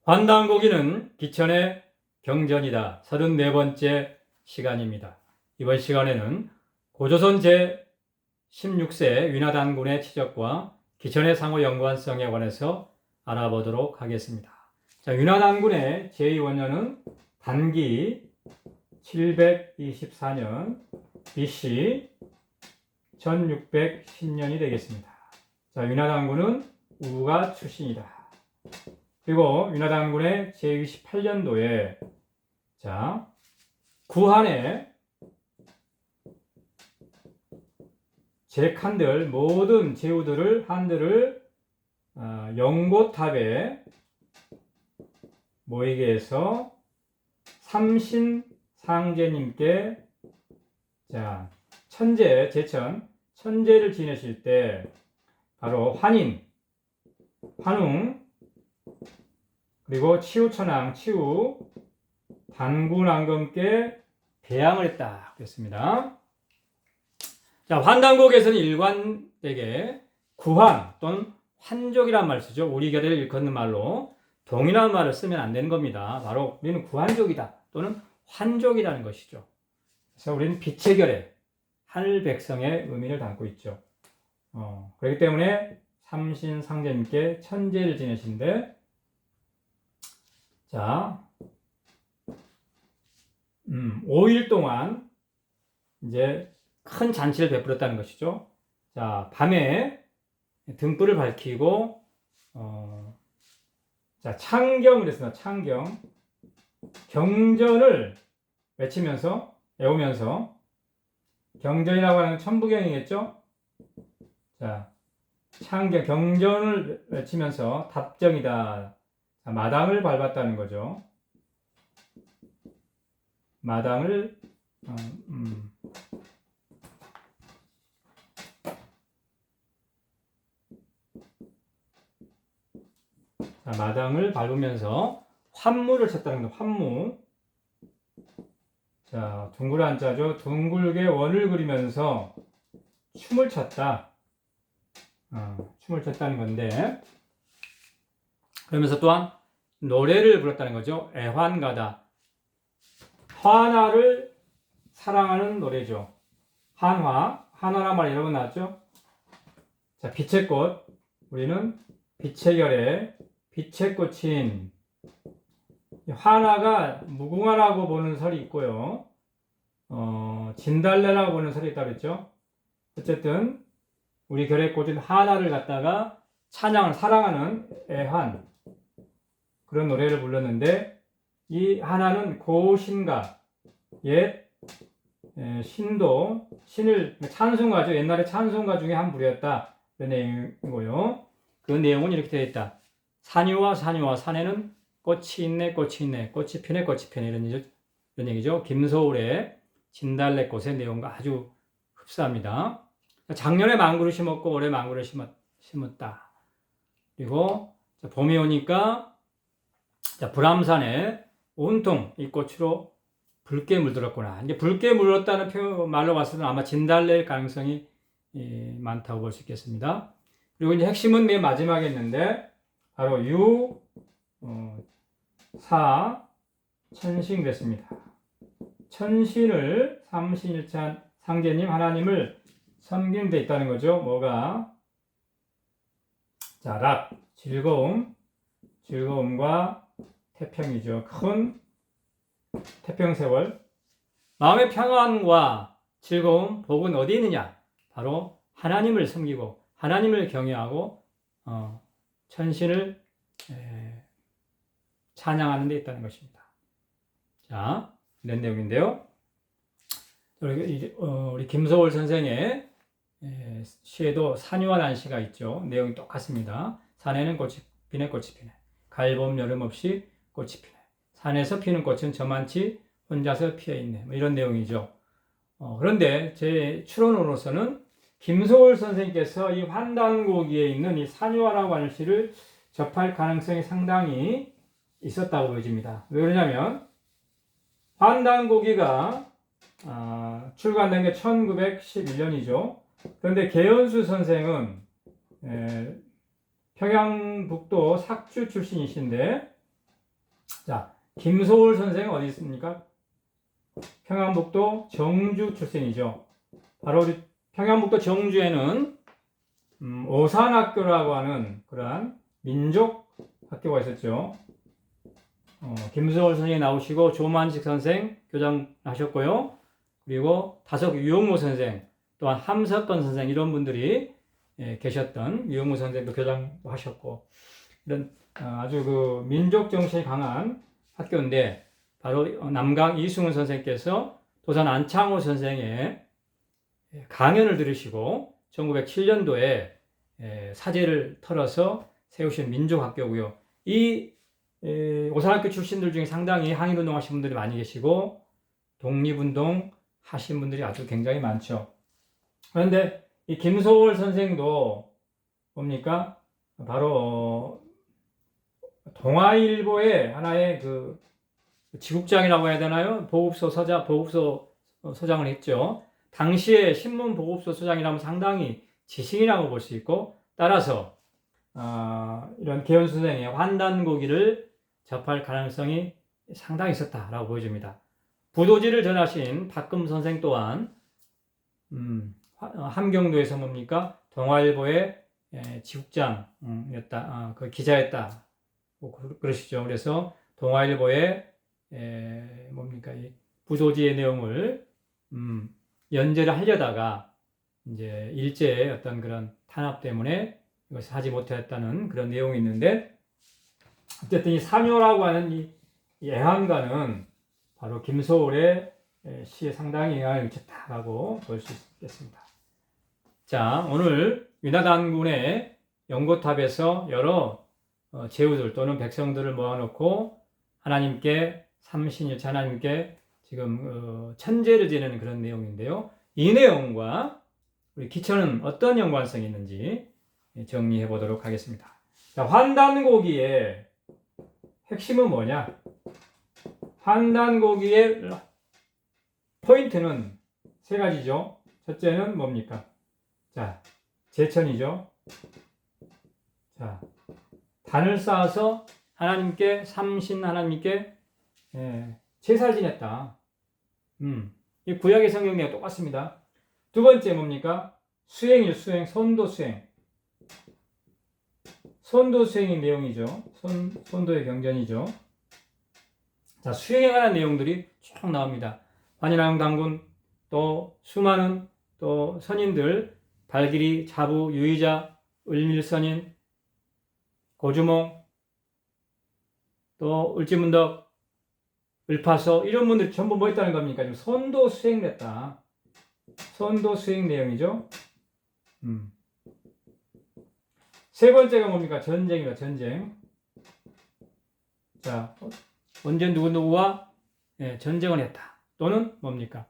환단고기는 기천의 경전이다. 34번째 시간입니다. 이번 시간에는 고조선 제16세 위나단군의 치적과 기천의 상호 연관성에 관해서 알아보도록 하겠습니다. 자, 위나단군의 제2원년은 단기 724년 BC 1610년이 되겠습니다. 자, 위나단군은 우가 출신이다. 그리고 위나단군의 제28년도에 자, 구한의 제칸들 모든 제후들을 한들을 영고탑에 모이게 해서 삼신상제님께 자, 천재 제천 천재를 지내실 때 바로 환인, 환웅 그리고 치우천왕, 치우, 단군왕검께 대항을 했다. 그랬습니다. 자, 환단곡에서는 일관되게 구환 또는 환족이란 말을 쓰죠. 우리 결의를 일컫는 말로 동일한 말을 쓰면 안 되는 겁니다. 바로 우리는 구환족이다 또는 환족이라는 것이죠. 그래서 우리는 빛의 결의, 하늘 백성의 의미를 담고 있죠. 그렇기 때문에 삼신상제님께 천재를 지내신데 자, 5일 동안 이제 큰 잔치를 베풀었다는 것이죠. 자, 밤에 등불을 밝히고, 자, 창경을 했습니다. 창경. 경전을 외치면서, 외우면서, 경전이라고 하는 천부경이겠죠? 자, 창경, 경전을 외치면서 답정이다. 자, 마당을 밟았다는 거죠. 마당을 자, 마당을 밟으면서 환무를 쳤다는 겁니다. 환무. 자, 둥글 한자죠. 둥글게 원을 그리면서 춤을 췄다. 춤을 췄다는 건데 그러면서 또한 노래를 불렀다는 거죠. 애환가다. 한화를 사랑하는 노래죠. 한화, 한화란 말 여러 번 나왔죠. 자, 빛의 꽃. 우리는 빛의 결에 빛의 꽃인 한화가 무궁화라고 보는 설이 있고요. 진달래라고 보는 설이 있다고 했죠. 어쨌든 우리 결의 꽃인 한화를 갖다가 찬양을 사랑하는 애환 그런 노래를 불렀는데 이 하나는 고신가 옛 신도 신을 찬송가죠. 옛날에 찬송가 중에 한 부류였다. 그 내용이고요. 그 내용은 이렇게 되어 있다. 산유와 산유와 산에는 꽃이 있네 꽃이 있네 꽃이 피네 꽃이 피네 이런 얘기죠. 김소울의 진달래꽃의 내용과 아주 흡사합니다. 작년에 망구를 심었고 올해 망구를 심었다. 그리고 봄이 오니까 자, 불암산에 온통 이 꽃으로 붉게 물들었구나. 이제 붉게 물들었다는 말로 봤을 때 아마 진달래일 가능성이 많다고 볼 수 있겠습니다. 그리고 이제 핵심은 맨 마지막에 있는데 바로 유, 사, 천신 됐습니다. 천신을 삼신일찬 상제님 하나님을 섬기는 데 있다는 거죠. 뭐가? 자, 락, 즐거움과 태평이죠. 큰 태평세월. 마음의 평안과 즐거움, 복은 어디 있느냐? 바로 하나님을 섬기고 하나님을 경외하고 천신을 찬양하는 데 있다는 것입니다. 자, 이런 내용인데요. 우리 김소월 선생의 시에도 산유와 난시가 있죠. 내용이 똑같습니다. 산에는 꽃이 피네 꽃이 피네. 가을 봄 여름 없이 꽃이 피네. 산에서 피는 꽃은 저만치 혼자서 피어있네. 뭐 이런 내용이죠. 그런데 제 추론으로서는 김소월 선생님께서 이 환단고기에 있는 이 산유화라고 하는 시를 접할 가능성이 상당히 있었다고 보여집니다. 왜 그러냐면 환단고기가 출간된 게 1911년이죠. 그런데 계연수 선생은 평양북도 삭주 출신이신데 자, 김소월 선생은 어디 있습니까? 평안북도 정주 출생이죠. 바로 우리 평안북도 정주에는 오산학교라고 하는 그러한 민족 학교가 있었죠. 김소월 선생이 나오시고 조만식 선생 교장하셨고요. 그리고 다석 유용무 선생, 또한 함석건 선생 이런 분들이 계셨던 유용무 선생도 교장하셨고 이런 아주 그 민족 정신이 강한 학교인데 바로 남강 이승훈 선생께서 도산 안창호 선생의 강연을 들으시고 1907년도에 사제를 털어서 세우신 민족학교고요. 이 오산학교 출신들 중에 상당히 항일운동 하신 분들이 많이 계시고 독립운동 하신 분들이 아주 굉장히 많죠. 그런데 이 김소월 선생도 뭡니까? 바로 동아일보의 하나의 그 지국장이라고 해야 되나요? 보급소 서장을 했죠. 당시에 신문 보급소 소장이라면 상당히 지식이라고 볼 수 있고, 따라서 이런 개연 선생의 환단고기를 접할 가능성이 상당히 있었다라고 보여집니다. 부도지를 전하신 박금 선생 또한 함경도에서 뭡니까? 동아일보의 지국장이었다, 그 기자였다. 그러시죠. 그래서 동아일보의 뭡니까? 이 부도지의 내용을 연재를 하려다가 이제 일제의 어떤 그런 탄압 때문에 이것을 하지 못했다는 그런 내용이 있는데, 어쨌든 이 사묘라고 하는 이 애환가는 바로 김소월의 시에 상당히 영향을 미쳤다라고 볼 수 있겠습니다. 자, 오늘 위나단군의 연고탑에서 여러 제후들 또는 백성들을 모아놓고 하나님께 삼신일체 하나님께 지금 천제를 지내는 그런 내용인데요. 이 내용과 우리 기천은 어떤 연관성이 있는지 정리해 보도록 하겠습니다. 자, 환단고기의 핵심은 뭐냐? 환단고기의 포인트는 세 가지죠. 첫째는 뭡니까? 자, 제천이죠. 자, 단을 쌓아서 하나님께 삼신 하나님께 제사를 지냈다. 이 구약의 성경 내용 똑같습니다. 두 번째 뭡니까? 수행이죠. 수행, 선도 수행. 선도 수행의 내용이죠. 선도의 경전이죠. 자, 수행에 관한 내용들이 쭉 나옵니다. 환인왕 당군, 또 수많은 또 선인들, 발길이, 자부, 유의자, 을밀선인, 고주몽, 또 을지문덕, 을파서 이런 분들이 전부 뭐 했다는 겁니까? 지금 선도 수행을 했다. 선도 수행 내용이죠. 세 번째가 뭡니까? 전쟁입니다. 전쟁. 자, 언제 누구와 전쟁을 했다. 또는 뭡니까?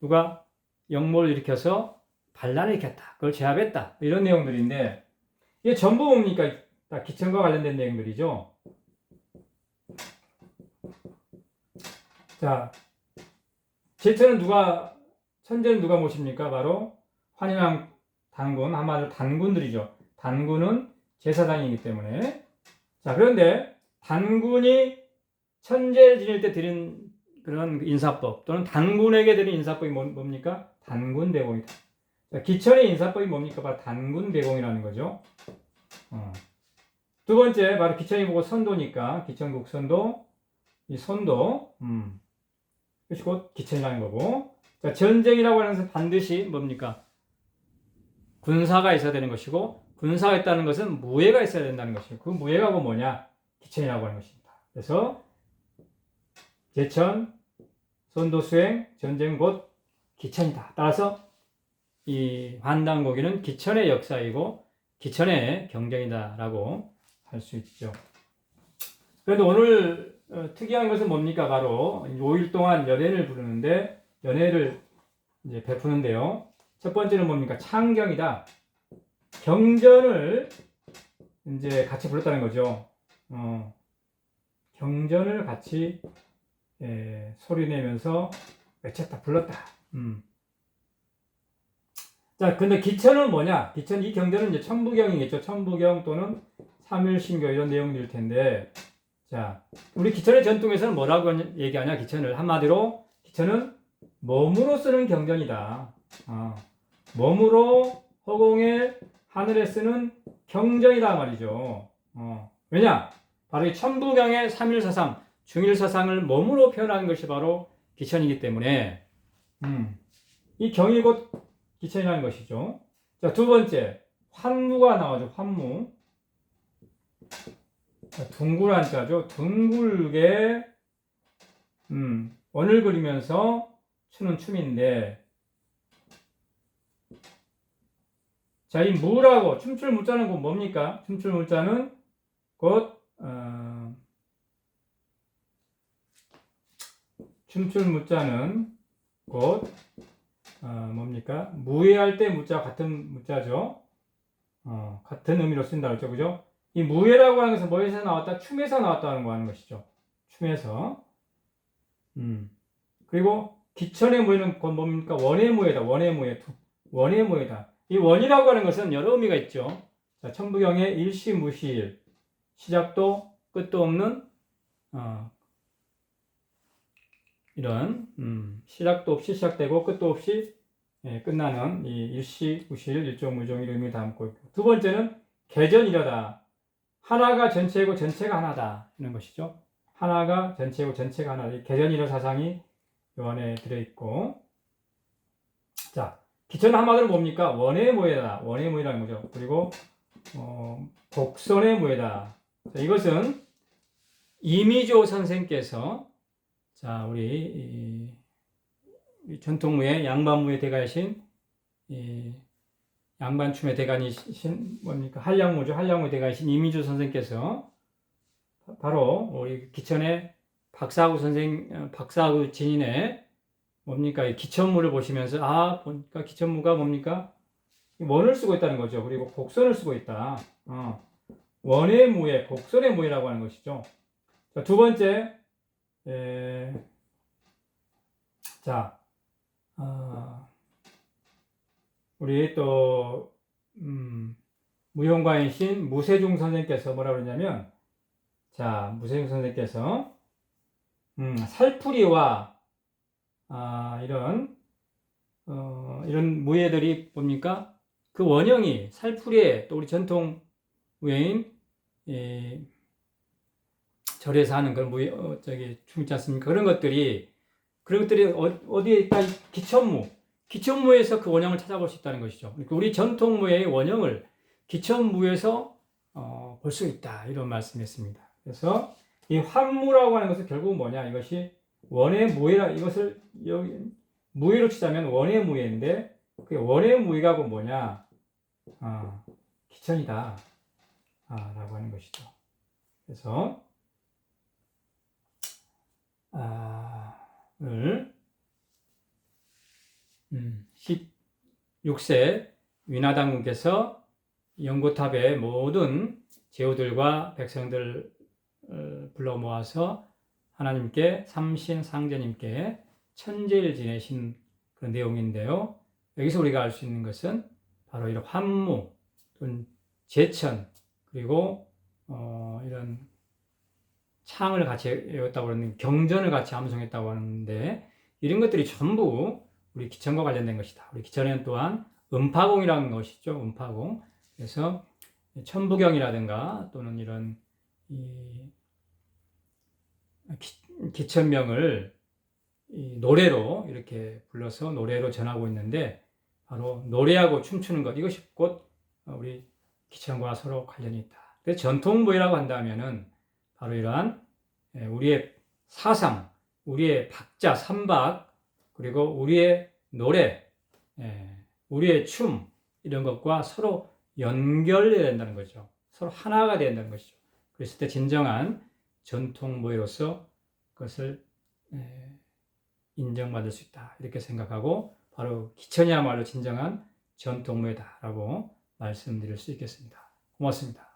누가 역모를 일으켜서 반란을 일으켰다. 그걸 제압했다. 이런 내용들인데 이게 전부 뭡니까? 다 기천과 관련된 내용들이죠. 자, 제천은 천제는 누가 모십니까? 바로 환인왕 단군, 한마디로 단군들이죠. 단군은 제사장이기 때문에. 자, 그런데 단군이 천제를 지낼 때 드린 그런 인사법 또는 단군에게 드린 인사법이 뭡니까? 단군대공이다. 자, 기천의 인사법이 뭡니까? 바로 단군대공이라는 거죠. 두 번째, 바로 기천이 보고 선도니까 기천국 선도, 이 선도, 이것이 곧 기천이라는 거고. 자, 전쟁이라고 하는 것은 반드시 뭡니까? 군사가 있어야 되는 것이고, 군사가 있다는 것은 무예가 있어야 된다는 것이고, 그 무예가 뭐냐? 기천이라고 하는 것입니다. 그래서 제천, 선도수행, 전쟁 곧 기천이다. 따라서 이 환단고기는 기천의 역사이고 기천의 경전이다라고 할 수 있죠. 그런데 오늘 특이한 것은 뭡니까? 바로 5일 동안 연회를 부르는데 연회를 이제 베푸는데요. 첫 번째는 뭡니까? 창경이다. 경전을 이제 같이 불렀다는 거죠. 경전을 같이 소리내면서 외쳤다, 불렀다. 자, 근데 기천은 뭐냐? 기천, 이 경전은 이제 천부경이겠죠. 천부경 또는 삼일신교 이런 내용들일 텐데, 자, 우리 기천의 전통에서는 뭐라고 얘기하냐? 기천을 한마디로 기천은 몸으로 쓰는 경전이다. 몸으로 허공에 하늘에 쓰는 경전이다 말이죠. 왜냐? 바로 이 천부경의 삼일사상, 중일사상을 몸으로 표현하는 것이 바로 기천이기 때문에 이 경이 곧 기천이라는 것이죠. 자, 두 번째, 환무가 나오죠. 환무. 둥굴한 자죠. 둥글게 원을 그리면서 추는 춤인데, 자, 이 무라고 춤출 무자는 곧 뭡니까? 춤출 무자는 곧 춤출 무자는 곧 뭡니까? 무예할 때 무자 같은 무자죠. 같은 의미로 쓴다 그랬죠, 그죠? 이 무예라고 하는 것은 뭐에서 나왔다? 춤에서 나왔다는 거 하는 것이죠. 춤에서. 그리고 기천의 무예는 곧 뭡니까? 원의 무예다. 원의 무예. 원의 무예다. 이 원이라고 하는 것은 여러 의미가 있죠. 자, 천부경의 일시무시일, 시작도 끝도 없는 이런 시작도 없이 시작되고 끝도 없이 끝나는 이 일시무시일, 일종무종의 의미를 담고 있고, 두 번째는 개전이라다. 하나가 전체이고 전체가 하나다. 이런 것이죠. 하나가 전체이고 전체가 하나다. 이 개전이라 사상이 요 안에 들어있고, 자, 기천은 한마디로 뭡니까? 원의 무예다. 원의 무예라는 거죠. 그리고 곡선의 무예다. 자, 이것은 이미조 선생께서, 자, 우리 전통무예, 양반무예 대가이신 양반춤의 대가이신 뭡니까? 한량무죠. 한량무예 대가이신 이미조 선생께서 바로 우리 기천의 박사구 진인의 뭡니까? 이 기천무를 보시면서 보니까 기천무가 뭡니까? 원을 쓰고 있다는 거죠. 그리고 곡선을 쓰고 있다. 원의 무예, 곡선의 무예라고 하는 것이죠. 자, 두 번째, 자, 우리 또 무용가이신 무세중 선생께서 뭐라 그러냐면, 자, 무세중 선생께서 살풀이와 이런 무예들이 뭡니까? 그 원형이 살풀이에, 또 우리 전통 무예인 절에서 하는 그런 무예 춤 있지 않습니까? 그런 것들이 어디에 있다? 기천무에서 그 원형을 찾아볼 수 있다는 것이죠. 그러니까 우리 전통 무예의 원형을 기천무에서 볼 수 있다, 이런 말씀이었습니다. 그래서 이 환무라고 하는 것은 결국 뭐냐? 이것이 원의 무예라, 이것을 여기 무예로 치자면 원의 무예인데, 그 원의 무예가 뭐냐? 기천이다, 라고 하는 것이죠. 그래서 오늘 16세 위나당군께서 연고탑의 모든 제후들과 백성들 불러 모아서 하나님께, 삼신상제님께 천제를 지내신 그런 내용인데요. 여기서 우리가 알 수 있는 것은 바로 이런 환무 또는 제천, 그리고 이런 창을 같이 외웠다고 하는 경전을 같이 암송했다고 하는데, 이런 것들이 전부 우리 기천과 관련된 것이다. 우리 기천에는 또한 음파공이라는 것이죠. 음파공. 그래서 천부경이라든가 또는 이런 기천명을 노래로 이렇게 불러서 노래로 전하고 있는데, 바로 노래하고 춤추는 것, 이것이 곧 우리 기천과 서로 관련이 있다. 그래서 전통무예라고 한다면은 바로 이러한 우리의 사상, 우리의 박자, 삼박, 그리고 우리의 노래, 우리의 춤, 이런 것과 서로 연결되어야 된다는 거죠. 서로 하나가 되어야 된다는 것이죠. 그랬을 때 진정한 전통무예로서 그것을 인정받을 수 있다, 이렇게 생각하고, 바로 기천이야말로 진정한 전통무예다라고 말씀드릴 수 있겠습니다. 고맙습니다.